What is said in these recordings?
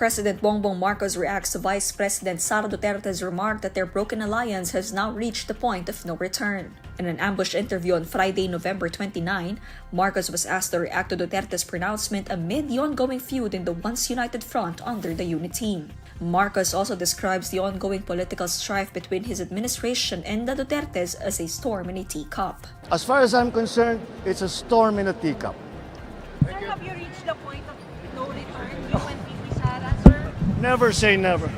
President Bongbong Marcos reacts to Vice President Sara Duterte's remark that their broken alliance has now reached the point of no return. In an ambush interview on Friday, November 29, Marcos was asked to react to Duterte's pronouncement amid the ongoing feud in the once united front under the unit team. Marcos also describes the ongoing political strife between his administration and the Dutertes as a storm in a teacup. As far as I'm concerned, it's a storm in a teacup. Sir, have you reached the point of no return, you and VP Sara, sir? Never say never.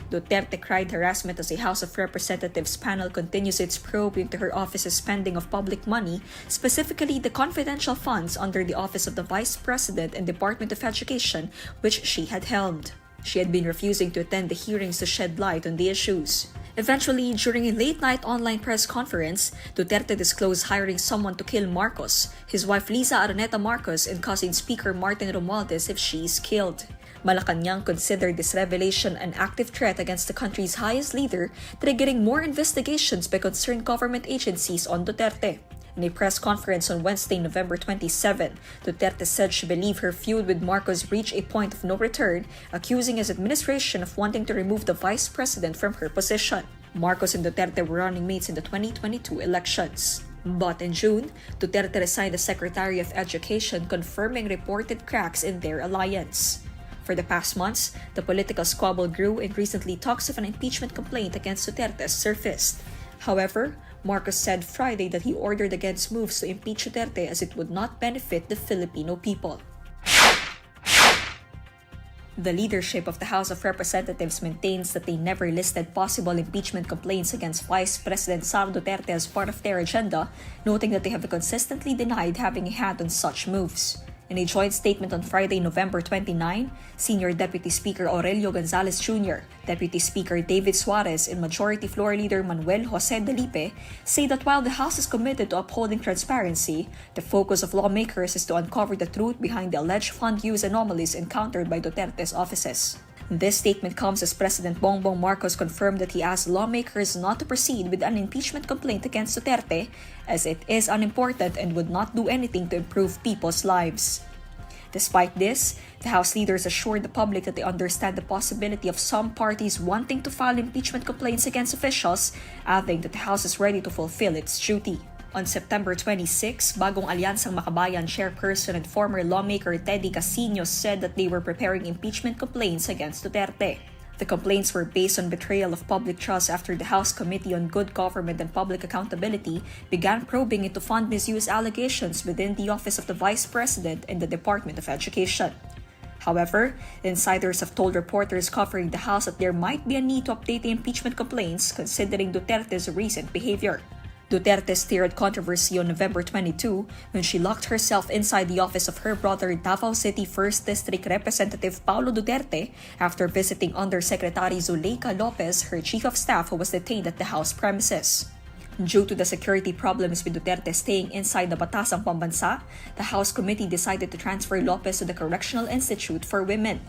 Duterte cried harassment as a House of Representatives panel continues its probe into her office's spending of public money, specifically the confidential funds under the Office of the Vice President and Department of Education, which she had helmed. She had been refusing to attend the hearings to shed light on the issues. Eventually, during a late-night online press conference, Duterte disclosed hiring someone to kill Marcos, his wife Liza Araneta Marcos, and cousin Speaker Martin Romualdez if she is killed. Malacanang considered this revelation an active threat against the country's highest leader, triggering more investigations by concerned government agencies on Duterte. In a press conference on Wednesday, November 27, Duterte said she believed her feud with Marcos reached a point of no return, accusing his administration of wanting to remove the vice president from her position. Marcos and Duterte were running mates in the 2022 elections. But in June, Duterte resigned as Secretary of Education, confirming reported cracks in their alliance. For the past months, the political squabble grew and recently talks of an impeachment complaint against Duterte surfaced. However, Marcos said Friday that he ordered against moves to impeach Duterte as it would not benefit the Filipino people. The leadership of the House of Representatives maintains that they never listed possible impeachment complaints against Vice President Sara Duterte as part of their agenda, noting that they have consistently denied having a hand on such moves. In a joint statement on Friday, November 29, Senior Deputy Speaker Aurelio Gonzalez Jr., Deputy Speaker David Suarez, and Majority Floor Leader Manuel Jose Delipe say that while the House is committed to upholding transparency, the focus of lawmakers is to uncover the truth behind the alleged fund use anomalies encountered by Duterte's offices. This statement comes as President Bongbong Marcos confirmed that he asked lawmakers not to proceed with an impeachment complaint against Duterte as it is unimportant and would not do anything to improve people's lives. Despite this, the House leaders assured the public that they understand the possibility of some parties wanting to file impeachment complaints against officials, adding that the House is ready to fulfill its duty. On September 26, Bagong Alyansang Makabayan chairperson and former lawmaker Teddy Casino said that they were preparing impeachment complaints against Duterte. The complaints were based on betrayal of public trust after the House Committee on Good Government and Public Accountability began probing into fund misuse allegations within the Office of the Vice President and the Department of Education. However, insiders have told reporters covering the House that there might be a need to update the impeachment complaints considering Duterte's recent behavior. Duterte stirred controversy on November 22 when she locked herself inside the office of her brother Davao City 1st District Representative Paulo Duterte after visiting Undersecretary Zuleika Lopez, her chief of staff who was detained at the House premises. Due to the security problems with Duterte staying inside the Batasang Pambansa, the House committee decided to transfer Lopez to the Correctional Institute for Women.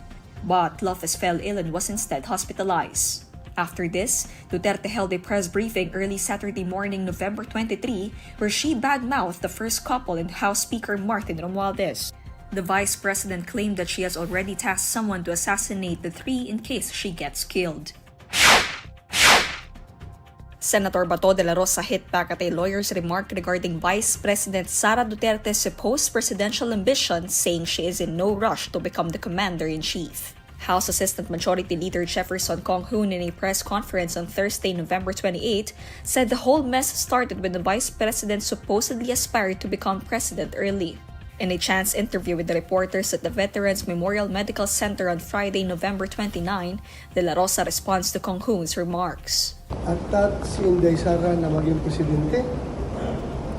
But Lopez fell ill and was instead hospitalized. After this, Duterte held a press briefing early Saturday morning, November 23, where she badmouthed the first couple and House Speaker Martin Romualdez. The Vice President claimed that she has already tasked someone to assassinate the three in case she gets killed. Senator Bato Dela Rosa hit back at a lawyer's remark regarding Vice President Sara Duterte's supposed presidential ambition, saying she is in no rush to become the commander-in-chief. House Assistant Majority Leader Jefferson Kong-hoon in a press conference on Thursday, November 28, said the whole mess started when the Vice President supposedly aspired to become president early. In a chance interview with the reporters at the Veterans Memorial Medical Center on Friday, November 29, De La Rosa responds to Kong-hoon's remarks. Atat si Inday Sara na maging presidente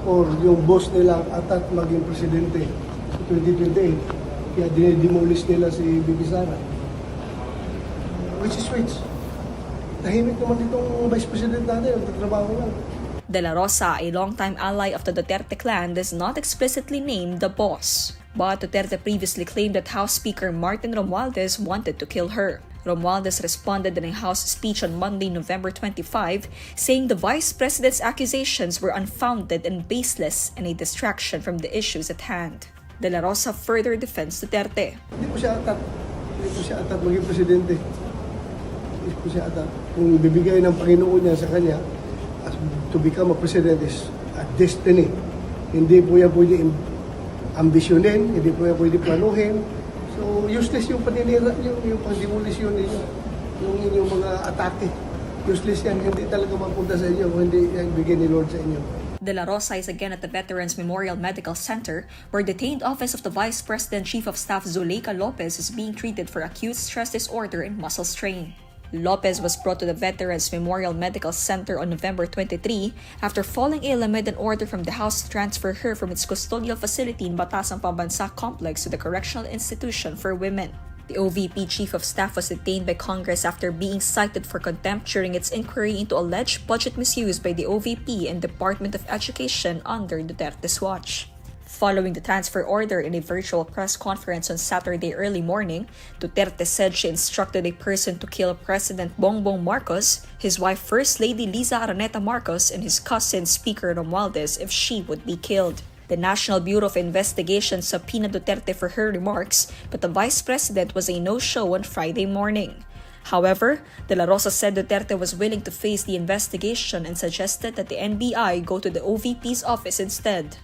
or yung boss nila atat maging presidente sa 2028 kaya dinidemolish nila si VP Sara. Which is which? Tahimik naman itong Vice President natin, nagtatrabaho lang. De La Rosa, a longtime ally of the Duterte clan, does not explicitly name the boss. But Duterte previously claimed that House Speaker Martin Romualdez wanted to kill her. Romualdez responded in a House speech on Monday, November 25, saying the Vice President's accusations were unfounded and baseless and a distraction from the issues at hand. De La Rosa further defends Duterte. Hindi ko siya atat. Hindi po siya atat maging presidente. Hindi po siya atat. Kung bibigay ng Panginoon niya sa kanya, to become a president is a destiny. Hindi po yan pwede ambisyonin, hindi po yan pwede planuhin. So, useless yung paninira niyo, yung pang-demolisyon ninyo, yung inyong mga atake. Useless yan, hindi talaga mapunta sa inyo, hindi yan bigay ni Lord sa inyo. Dela Rosa is again at the Veterans Memorial Medical Center, where detained office of the Vice President Chief of Staff Zuleika Lopez is being treated for acute stress disorder and muscle strain. Lopez was brought to the Veterans Memorial Medical Center on November 23 after falling ill amid an order from the House to transfer her from its custodial facility in Batasang Pambansa Complex to the Correctional Institution for Women. The OVP Chief of Staff was detained by Congress after being cited for contempt during its inquiry into alleged budget misuse by the OVP and Department of Education under Duterte's watch. Following the transfer order in a virtual press conference on Saturday early morning, Duterte said she instructed a person to kill President Bongbong Marcos, his wife First Lady Liza Araneta Marcos, and his cousin Speaker Romualdez if she would be killed. The National Bureau of Investigation subpoenaed Duterte for her remarks, but the Vice President was a no-show on Friday morning. However, Dela Rosa said Duterte was willing to face the investigation and suggested that the NBI go to the OVP's office instead.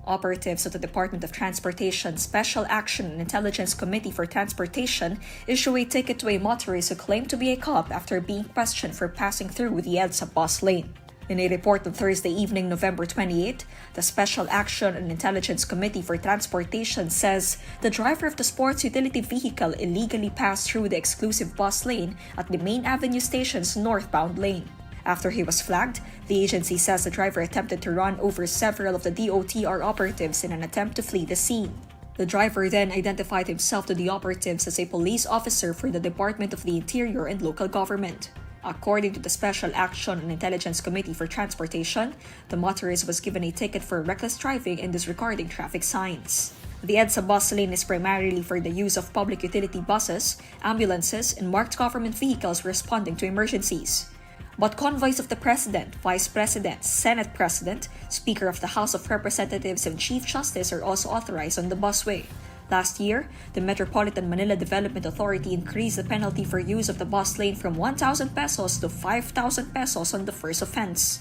Operatives of the Department of Transportation Special Action and Intelligence Committee for Transportation issue a ticket to a motorist who claimed to be a cop after being questioned for passing through the Edsa bus lane. In a report on Thursday evening, November 28, the Special Action and Intelligence Committee for Transportation says the driver of the sports utility vehicle illegally passed through the exclusive bus lane at the Main Avenue Station's northbound lane. After he was flagged, the agency says the driver attempted to run over several of the DOTR operatives in an attempt to flee the scene. The driver then identified himself to the operatives as a police officer for the Department of the Interior and Local Government. According to the Special Action and Intelligence Committee for Transportation, the motorist was given a ticket for reckless driving and disregarding traffic signs. The EDSA bus lane is primarily for the use of public utility buses, ambulances, and marked government vehicles responding to emergencies. But convoys of the President, Vice President, Senate President, Speaker of the House of Representatives, and Chief Justice are also authorized on the busway. Last year, the Metropolitan Manila Development Authority increased the penalty for use of the bus lane from 1,000 pesos to 5,000 pesos on the first offense.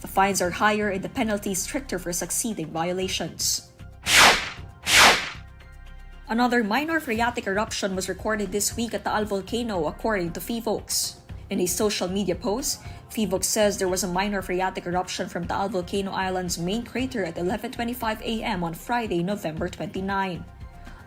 The fines are higher and the penalties stricter for succeeding violations. Another minor phreatic eruption was recorded this week at Taal Volcano, according to Phivolcs. In a social media post, Phivolcs says there was a minor phreatic eruption from Taal Volcano Island's main crater at 11:25 a.m. on Friday, November 29.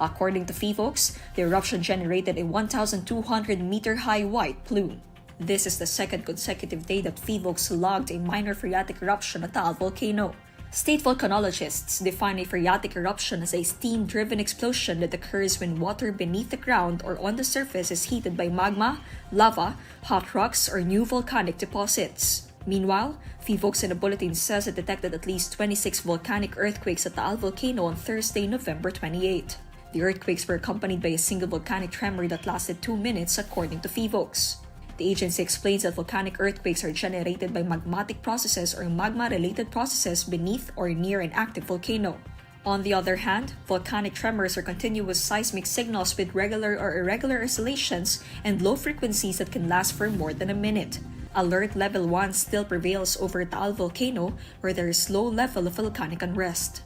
According to Phivolcs, the eruption generated a 1,200-meter-high white plume. This is the second consecutive day that Phivolcs logged a minor phreatic eruption at Taal Volcano. State volcanologists define a phreatic eruption as a steam-driven explosion that occurs when water beneath the ground or on the surface is heated by magma, lava, hot rocks, or new volcanic deposits. Meanwhile, Phivolcs in a bulletin says it detected at least 26 volcanic earthquakes at Taal Volcano on Thursday, November 28. The earthquakes were accompanied by a single volcanic tremor that lasted 2 minutes, according to Phivolcs. The agency explains that volcanic earthquakes are generated by magmatic processes or magma-related processes beneath or near an active volcano. On the other hand, volcanic tremors are continuous seismic signals with regular or irregular oscillations and low frequencies that can last for more than a minute. Alert Level 1 still prevails over Taal Volcano, where there is low level of volcanic unrest.